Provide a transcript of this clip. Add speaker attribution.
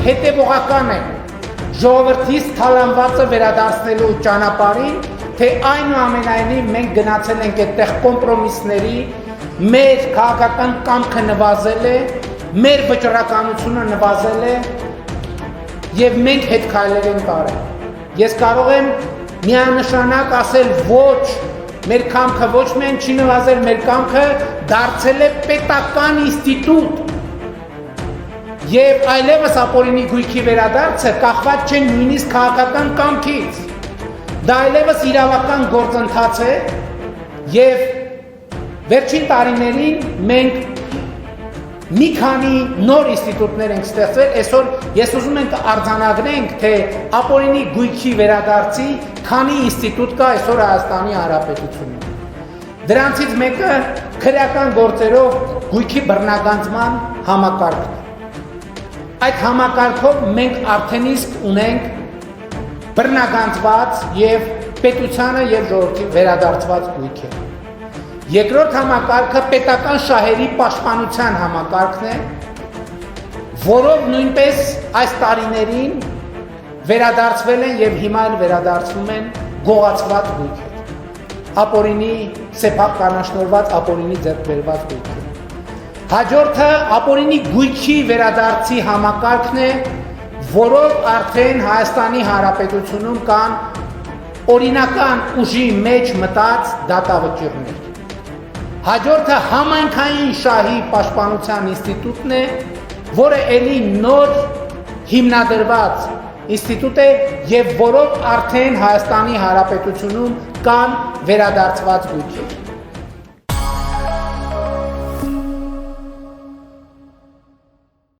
Speaker 1: հետևողական ենք ժողովրդից թալանվածը վերադարձնելու ճանապարհին, թե այնուամենայնիվ մենք գնացել ենք այդտեղ կոմպրոմիսների, մեր քաղաքական կամքը նվազել է, մեր վճռականությունը նվազել է եւ մենք հետ քայլեր ենք արել։ Ես կարող եմ միանշանակ ասել ոչ, մեր կամքը ոչ միայն չի նվազել, մեր կամքը դարձել է պետական ինստիտուտ եւ այլևս ապօրինի գույքի վերադարձը կախված չէ նույնիսկ քաղաքական կամքից։ Դա այլևս իրավական գործընթաց է եւ վերջին տարիներին մենք մի քանի նոր ինստիտուտներ ենք ստեղծել, այսօր ես ուզում եմ արձանագրենք, թե ապօրինի գույքի վերադարձի քանի ինստիտուտ կա այսօր Հայաստանի Հանրապետությունում։ Դրանցից մեկը քրեական գործերով գույքի բռնագանձման համակարգն է։ Այդ համակարգով մենք արդեն իսկ ունենք բռնագանձված եւ պետությանը եւ ժողովրդին վերադարձված գույքեր։ Երկրորդ համակարգը պետական շահերի պաշտպանության համակարգն է, որով նույնպես այս տարիներին վերադարձվել են եւ հիմա էլ վերադարձվում են գողացված գույքեր, ապօրինի սեփակ կանաչնորված ապօրինի ձեռքբերված գույքեր։ Հաջորդը ապօրինի գույքի վերադարձի համակարգն է, որով արդեն Հայաստանի Հանրապետությունում կան օրինական ուժի մեջ մտած դատավճիռներ։ Հաջորդը համայնքային շահի պաշտպանության ինստիտուտն է, որը ելի նոր հիմնադրված ինստիտուտ է եւ որով արդեն Հայաստանի Հանրապետությունում կան վերադարձված գույքեր։